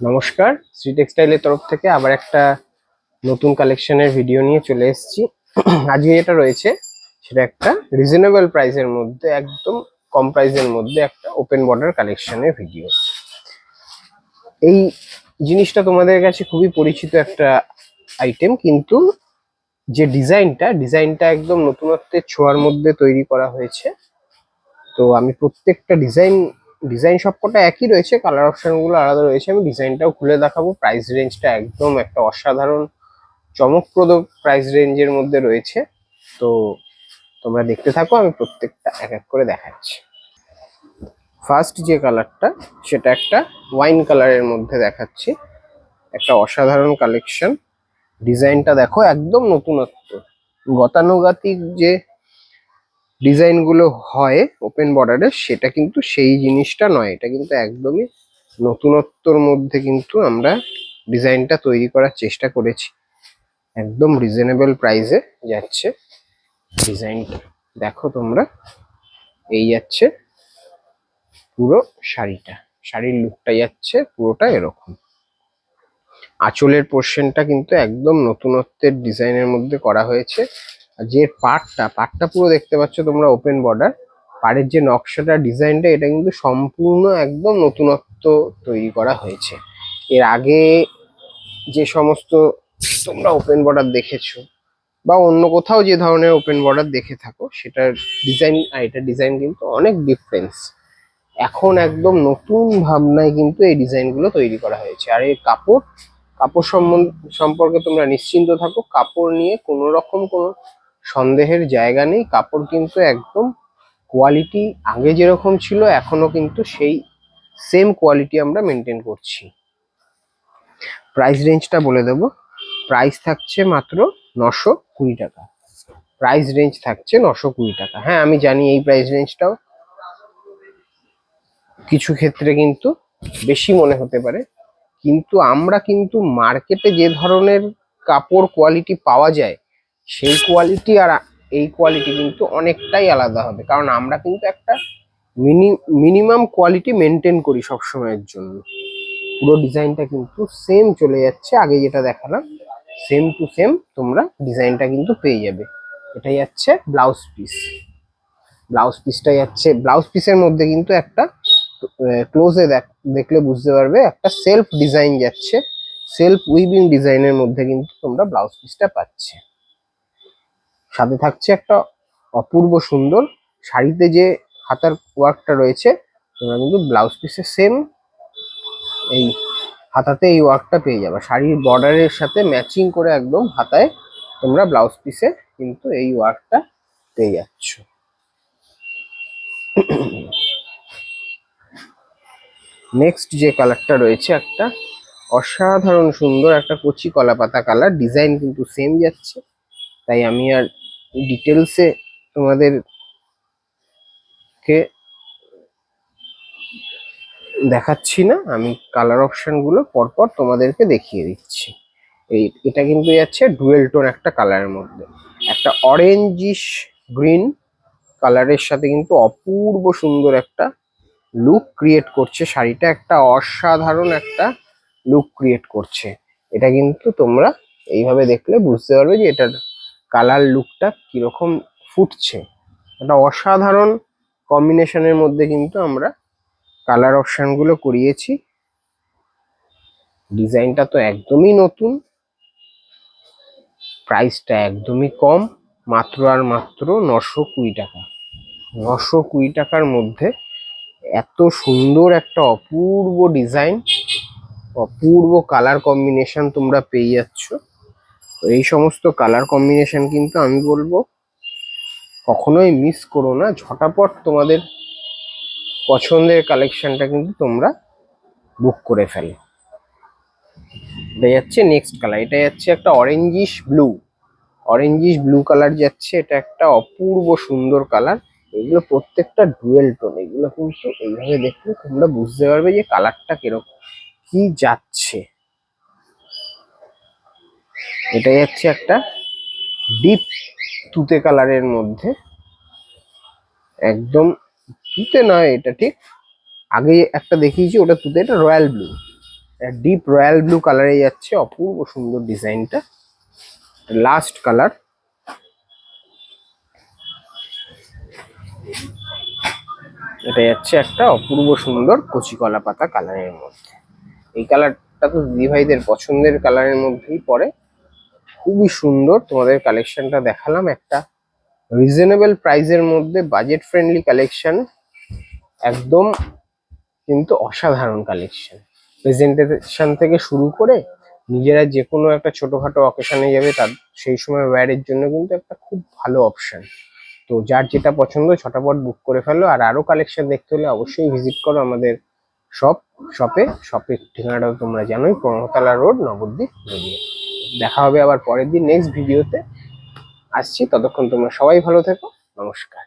নমস্কার, শ্রী টেক্সটাইলের তরফ থেকে আবার একটা নতুন কালেকশনের ভিডিও নিয়ে চলে এসেছি। আজকে যেটা রয়েছে সেটা একটা রিজনেবল প্রাইসের মধ্যে, একদম কম প্রাইসের মধ্যে একটা ওপেন বর্ডার কালেকশনের ভিডিও। এই জিনিসটা তোমাদের কাছে খুবই পরিচিত একটা আইটেম, কিন্তু যে ডিজাইনটা একদম নতুনত্বের ছোঁয়ার মধ্যে তৈরি করা হয়েছে। তো আমি প্রত্যেকটা ডিজাইন সবকটা একই রয়েছে, কালার অপশন গুলো আলাদা রয়েছে। আমি ডিজাইনটাও খুলে দেখাবো। প্রাইস রেঞ্জটা একদম একটা অসাধারণ চমকপ্রদ প্রাইস রেঞ্জের মধ্যে রয়েছে। তো তোমরা দেখতে থাকো, আমি প্রত্যেকটা এক এক করে দেখাচ্ছি। ফার্স্ট যে কালারটা সেটা একটা ওয়াইন কালারের মধ্যে দেখাচ্ছি, একটা অসাধারণ কালেকশন। ডিজাইনটা দেখো, একদম নতুনত্ব। গতানুগতিক যে ডিজাইন গুলো হয় ওপেন বর্ডারে, সেটা কিন্তু সেই জিনিসটা নয়। এটা কিন্তু একদমই নতুনত্বর মধ্যে কিন্তু আমরা ডিজাইনটা তৈরি করার চেষ্টা করেছি। একদম রিজনেবল প্রাইসে যাচ্ছে ডিজাইনটা। দেখো তোমরা, এই যাচ্ছে পুরো শাড়ির লুকটা যাচ্ছে পুরোটা এরকম। আঁচলের পোর্শনটা কিন্তু একদম নতুনত্বের ডিজাইনের মধ্যে করা হয়েছে। আর যে পাড়টা পুরো দেখতে পাচ্ছ তোমরা ওপেন বর্ডার, পাড়ের যে নকশাটা ডিজাইনটা, এটা কিন্তু সম্পূর্ণ একদম নতুনত্ব তৈরি করা হয়েছে। এর আগে যে সমস্ত তোমরা ওপেন বর্ডার দেখেছো বা অন্য কোথাও যে ধরনের ওপেন বর্ডার দেখে থাকো, সেটার ডিজাইন আর এটার ডিজাইন কিন্তু অনেক ডিফারেন্স। এখন একদম নতুন ভাবনায় কিন্তু এই ডিজাইনগুলো তৈরি করা হয়েছে। আর এই কাপড় সম্পর্কে তোমরা নিশ্চিন্ত থাকো, কাপড় নিয়ে কোনো রকম কোনো সন্দেহের জায়গা নেই। কাপড় কিন্তু একদম কোয়ালিটি আগে যেরকম ছিল, এখনো কিন্তু সেই সেম কোয়ালিটি আমরা মেনটেন করছি। প্রাইস রেঞ্জটা বলে দেবো। প্রাইস থাকছে মাত্র 920 টাকা। প্রাইস রেঞ্জ থাকছে 920 টাকা। হ্যাঁ, আমি জানি এই প্রাইস রেঞ্জটাও কিছু ক্ষেত্রে কিন্তু বেশি মনে হতে পারে, কিন্তু আমরা কিন্তু মার্কেটে যে ধরনের কাপড় কোয়ালিটি পাওয়া যায়, সেই কোয়ালিটি আর এই কোয়ালিটি কিন্তু অনেকটাই আলাদা হবে। কারণ আমরা কিন্তু একটা মিনিমাম কোয়ালিটি মেনটেন করি সবসময়ের জন্য। পুরো ডিজাইনটা কিন্তু সেম চলে যাচ্ছে, আগে যেটা দেখালাম সেম টু সেম তোমরা ডিজাইনটা কিন্তু পেয়ে যাবে। এটাই যাচ্ছে ব্লাউজ পিস। ব্লাউজ পিসের মধ্যে কিন্তু একটা ক্লোজে দেখলে বুঝতে পারবে একটা সেলফ ডিজাইন যাচ্ছে। সেলফ উইভিং ডিজাইনের মধ্যে কিন্তু তোমরা ব্লাউজ পিসটা পাচ্ছে। সাথে থাকছে একটা অপূর্ব সুন্দর শাড়িতে যে হাতার ওয়ার্কটা রয়েছে, তোমরা কিন্তু ব্লাউজ পিসে সেম এই হাতাতে এই ওয়ার্কটা পেয়ে যাবে। শাড়ির বর্ডারের সাথে ম্যাচিং করে একদম হাতায় তোমরা ব্লাউজ পিসে কিন্তু এই ওয়ার্কটা পেয়ে যাচ্ছ। নেক্সট যে কালারটা রয়েছে, একটা অসাধারণ সুন্দর একটা কচি কলা পাতা কালার। ডিজাইন কিন্তু সেম যাচ্ছে, তাই আমি আর ডিটেলসে তোমাদেরকে দেখাচ্ছি না। আমি কালার অপশন গুলো পরপর তোমাদেরকে দেখিয়ে দিচ্ছি। এটা কিন্তু যাচ্ছে ডুয়েল টোন একটা কালারের মধ্যে, একটা অরেঞ্জিশ গ্রিন কালারের সাথে কিন্তু অপূর্ব সুন্দর একটা লুক ক্রিয়েট করছে। শাড়িটা একটা অসাধারণ একটা লুক ক্রিয়েট করছে। এটা কিন্তু তোমরা এইভাবে দেখলে বুঝতে পারবে যে এটার কালার লুকটা কিরকম ফুটছে। একটা অসাধারণ কম্বিনেশনের মধ্যে কিন্তু আমরা কালার অপশন গুলো করিয়েছি। ডিজাইনটা তো একদমই নতুন, প্রাইসটা একদমই কম, মাত্র আর মাত্র 920 টাকা। 920 টাকার মধ্যে এত সুন্দর একটা অপূর্ব ডিজাইন, অপূর্ব কালার কম্বিনেশন তোমরা পেয়ে যাচ্ছ। তো এই সমস্ত কালার কম্বিনেশন কিন্তু আমি বলবো কখনোই মিস করো না। ঝটাপট তোমাদের পছন্দের কালেকশনটা কিন্তু তোমরা বুক করে ফেলো। এটা যাচ্ছে নেক্সট কালার। এটা যাচ্ছে একটা অরেঞ্জিশ ব্লু কালার যাচ্ছে। এটা একটা অপূর্ব সুন্দর কালার। এগুলো প্রত্যেকটা ডুয়েল টোন। এগুলো কিন্তু এইভাবে দেখলে তোমরা বুঝতে পারবে যে কালারটা কিরকম কি যাচ্ছে। এটা যাচ্ছে একটা ডিপ তুতে কালারের মধ্যে, একদম তুতে নয় এটা ঠিক, আগে একটা দেখিয়েছি ওটা তুতে, এটা royal blue. Deep royal blue কালারে যাচ্ছে, অপূর্ব সুন্দর ডিজাইনটা, লাস্ট কালার। এটা যাচ্ছে একটা অপূর্ব সুন্দর কচি কলা পাতা কালারের মধ্যে। এই কালারটা তো দিদিভাইদের পছন্দের কালারের মধ্যেই পড়ে, খুবই সুন্দর। তোমাদের কালেকশনটা দেখালাম একটা রিজনেবল প্রাইসের মধ্যে, বাজেট ফ্রেন্ডলি কালেকশন, একদম কিন্তু অসাধারণ কালেকশন। প্রেজেন্টেশন থেকে শুরু করে নিজেরা যে কোনো একটা ছোটখাটো অকেশনে যাবে তার সেই সময় ওয়্যারের জন্য কিন্তু একটা খুব ভালো অপশন। তো যার যেটা পছন্দ ছটাপট বুক করে ফেলো। আর আরো কালেকশন দেখতে হলে অবশ্যই ভিজিট করো আমাদের শপের ঠিকানাটাও তোমরা জানোই, কর্মতলা রোড, নবদ্বীপ, নদীয়া। দেখা হবে আবার পরের দিন নেক্সট ভিডিওতে আসছি। ততক্ষণ তোমরা সবাই ভালো থেকো, নমস্কার।